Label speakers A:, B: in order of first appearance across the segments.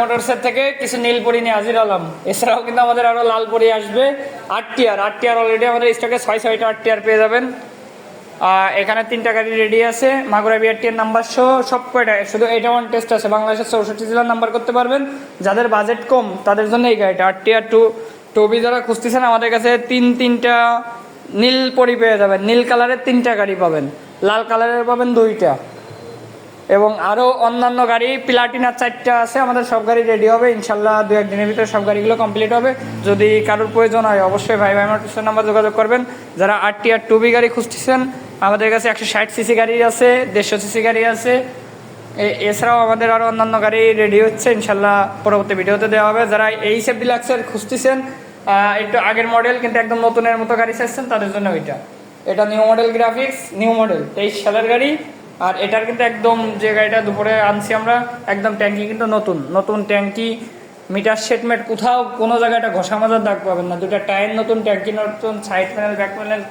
A: মোটরসের থেকে কিছু নীল পরি নিয়ে হাজির হলাম। এছাড়াও কিন্তু আমাদের আরো লাল পরি আসবে। 8 টিয়ার অলরেডি আমাদের স্টকে 6টা 8 টিয়ার পেয়ে যাবেন। এখানে 3টা গাড়ি রেডি আছে, মাগুরা বিআরটিএর নাম্বার সহ সব কয়টা, শুধু এটা ওয়ান টেস্ট আছে। বাংলাদেশের 64 জেলার নাম্বার করতে পারবেন। যাদের বাজেট কম তাদের জন্য এই গাড়িটা 8 টিয়ার টবি যারা খুঁজতেছেন আমাদের কাছে তিনটা নীল পরি পেয়ে যাবেন। নীল কালারের 3টা গাড়ি পাবেন, লাল কালারের পাবেন 2টা, এবং আরও অন্যান্য গাড়ি প্লাটিনার 4টা আছে। আমাদের সব গাড়ি রেডি হবে ইনশাল্লাহ, 2-1 দিনের ভিতরে সব গাড়িগুলো কমপ্লিট হবে। যদি কারোর প্রয়োজন হয় অবশ্যই ভাই মোটরসের নাম্বার যোগাযোগ করবেন। যারা 8 টিয়ার টুবি গাড়ি খুঁজতেছেন আমাদের কাছে 160 সিসি গাড়ি আছে, 150 সিসি গাড়ি আছে। এছাড়াও আমাদের আরও অন্যান্য গাড়ি রেডি হচ্ছে, ইনশাল্লাহ পরবর্তী ভিডিওতে দেওয়া হবে। যারা এই সেফ ডিলাক্সের খুঁজতেছেন, একটু আগের মডেল কিন্তু একদম নতুনের মতো গাড়ি চাইছেন, তাদের জন্য এটা new model graphics, new model 23 সালের গাড়ি। আর এটার কিন্তু একদম যে গাড়িটা দুপুরে আনছি আমরা, একদম ট্যাঙ্কি কিন্তু নতুন ট্যাঙ্কি, মিটার সেটমেট, কোথাও কোনো জায়গায় একটা ঘষা মাজার দাগ পাবেন না। 2টা টায়ার নতুন, ট্যাঙ্কি নতুন, সাইড প্যানেল ব্যাক প্যানেল,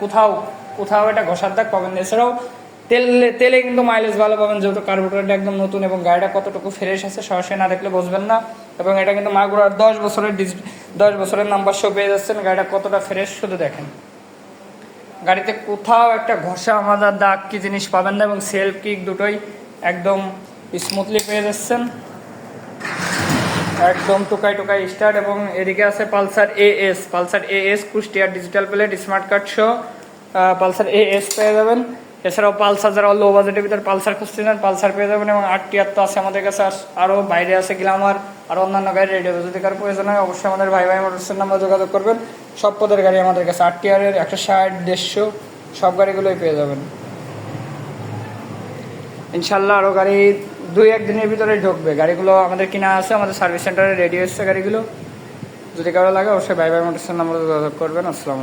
A: কোথাও এটা ঘষার দাগ পাবেন না। এছাড়াও তেলে কিন্তু মাইলেজ ভালো পাবেন, যেহেতু কার্বোরেটরটা একদম নতুন, এবং গাড়িটা কতটুকু ফ্রেশ আছে সরাসরি না দেখলে বুঝবেন না। এবং এটা কিন্তু মাগুরার 10 বছরের নাম্বার শো পেয়ে যাচ্ছেন। গাড়িটা কতটা ফ্রেশ শুধু দেখেন, গাড়িতে কোথাও একটা ঘষা মাজার দাগ কি জিনিস পাবেন না, এবং সেলফ কিক দুটোই একদম স্মুথলি পেয়ে যাচ্ছেন, একদম টোকাই স্টার্ট। এবং এদিকে আছে পালসার এএস কুষ্টিয়ার ডিজিটাল প্লেট স্মার্ট কার্ড সহ পালসার এএস পেয়ে যাবেন। এছাড়াও পালসার, যারা লো বাজেটের ভিতরে পালসার খুঁজছেন পালসার পেয়ে যাবেন। এবং 8 টিয়ার তো আছে আমাদের কাছে, আরও বাইরে আছে গ্ল্যামার, আর অন্যান্য গাড়ি রেডি হবে। যদি কারো প্রয়োজন হয় অবশ্যই আমাদের ভাই মোটরসের নাম্বার যোগাযোগ করবেন। সব পদের গাড়ি আমাদের কাছে 8 টিয়ারের 160, 150 সব গাড়িগুলোই পেয়ে যাবেন ইনশাল্লাহ। আরও গাড়ি 2-1 দিনের ভিতরে ঢুকবে। গাড়িগুলো আমাদের কিনা আছে, আমাদের সার্ভিস সেন্টারে রেডি হচ্ছে গাড়িগুলো। যদি কারো লাগে অবশ্যই ভাই মোটরসের নাম্বার যোগাযোগ করবেন। আসসালামু আলাইকুম।